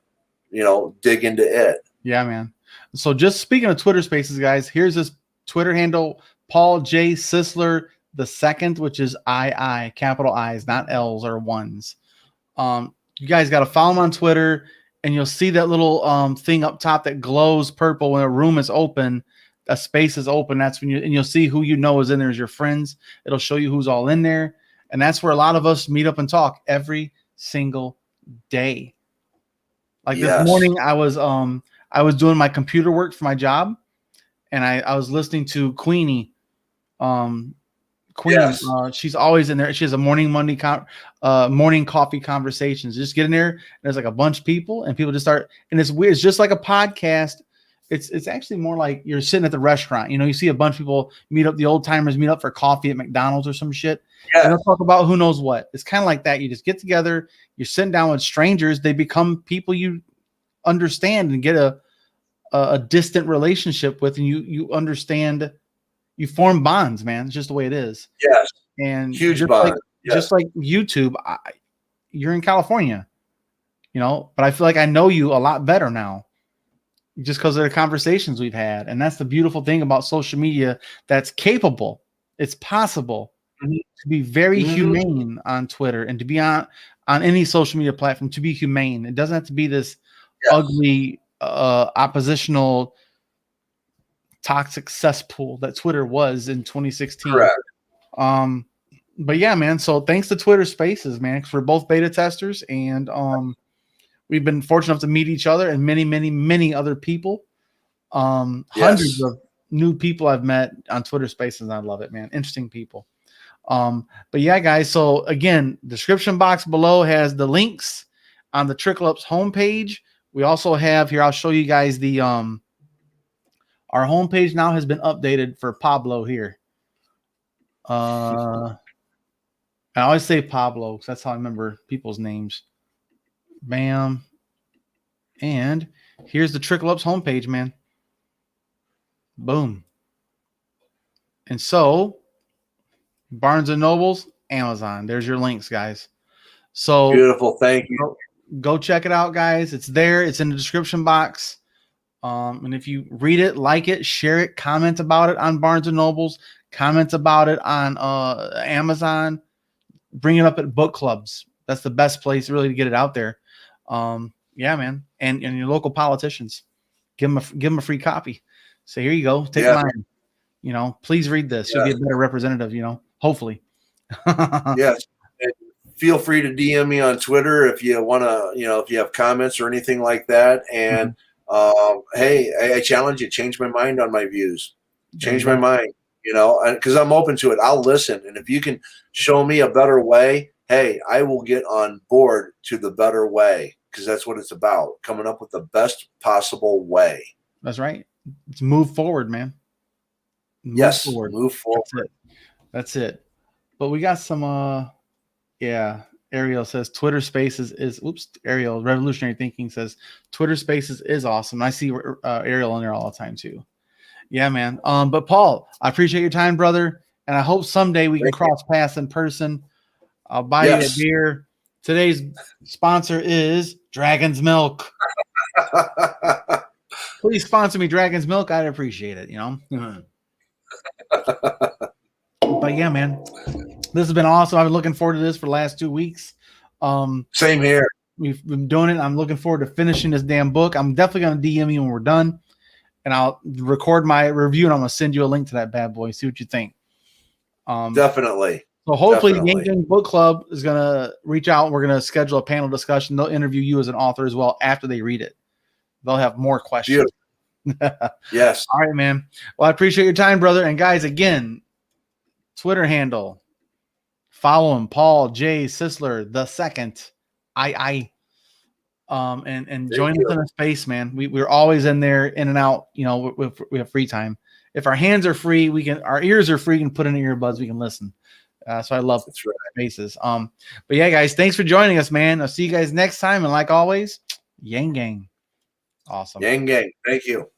you know, dig into it. Yeah, man. So just speaking of Twitter Spaces, guys, here's this Twitter handle, Paul J. Sisler II, which is II, capital I's, not L's or ones. You guys got to follow him on Twitter, and you'll see that little thing up top that glows purple when a room is open, a space is open. That's when you'll see who you know is in there as your friends. It'll show you who's all in there. And that's where a lot of us meet up and talk every single day. Like this morning, I was doing my computer work for my job, and I was listening to Queenie. She's always in there. She has a morning coffee conversations. Just get in there, and there's like a bunch of people, and people just start, and it's weird. It's just like a podcast. It's actually more like you're sitting at the restaurant. You know, you see a bunch of people meet up, the old timers meet up for coffee at McDonald's or some shit. And they'll talk about who knows what. It's kind of like that. You just get together, you're sitting down with strangers, they become people you understand and get a distant relationship with, and you understand. You form bonds, man. It's just the way it is. Yes. And huge bond. Just like YouTube, you're in California, you know, but I feel like I know you a lot better now. just because of the conversations we've had. And that's the beautiful thing about social media, that's capable. It's possible to be very humane on Twitter and to be on any social media platform, to be humane. It doesn't have to be this ugly oppositional toxic cesspool that Twitter was in 2016. Correct. But yeah, man. So thanks to Twitter Spaces, man, for both beta testers, and we've been fortunate enough to meet each other and many, many, many other people. Hundreds of new people I've met on Twitter Spaces, and I love it, man. Interesting people. But yeah, guys. So again, description box below has the links on the Trickle Ups homepage. We also have here. I'll show you guys the our homepage now has been updated for Pablo here. I always say Pablo because that's how I remember people's names. Bam. And here's the Trickle Ups homepage, man. Boom. And so Barnes and Nobles, Amazon. There's your links, guys. So beautiful. Thank you. Go check it out, guys. It's there. It's in the description box. And if you read it, like it, share it, comment about it on Barnes and Nobles, comment about it on Amazon, bring it up at book clubs. That's the best place really to get it out there. Yeah, man. And your local politicians, give them a free copy. So here you go. Take mine. You know, please read this. You'll be a better representative, you know, hopefully. Yes. And feel free to DM me on Twitter if you want to, you know, if you have comments or anything like that. And hey, I challenge you, change my mind on my views. Change my mind, you know, because I'm open to it. I'll listen. And if you can show me a better way, hey, I will get on board to the better way, because that's what it's about, coming up with the best possible way. That's right. Let's move forward, man. Move forward. That's it. But we got some Ariel says Twitter Spaces is Ariel Revolutionary Thinking says Twitter Spaces is awesome. I see Ariel in there all the time too. Yeah, man. But Paul, I appreciate your time, brother, and I hope someday we can cross paths in person. I'll buy you a beer. Today's sponsor is Dragon's Milk. Please sponsor me, Dragon's Milk. I'd appreciate it, you know. But yeah, man, this has been awesome. I've been looking forward to this for the last 2 weeks. Same here. We've been doing it. I'm looking forward to finishing this damn book. I'm definitely going to DM you when we're done, and I'll record my review, and I'm going to send you a link to that bad boy. See what you think. Definitely. So hopefully the Yang Gang Book Club is going to reach out. We're going to schedule a panel discussion. They'll interview you as an author as well after they read it. They'll have more questions. Yes. All right, man. Well, I appreciate your time, brother. And guys, again, Twitter handle, follow him, Paul J. Sisler II. And join us in a space, man. We're always in there, in and out. You know, we have free time. If our hands are free, our ears are free. We can put in earbuds. We can listen. So I love spaces. But yeah, guys, thanks for joining us, man. I'll see you guys next time. And like always, Yang Gang. Awesome. Yang Gang. Thank you.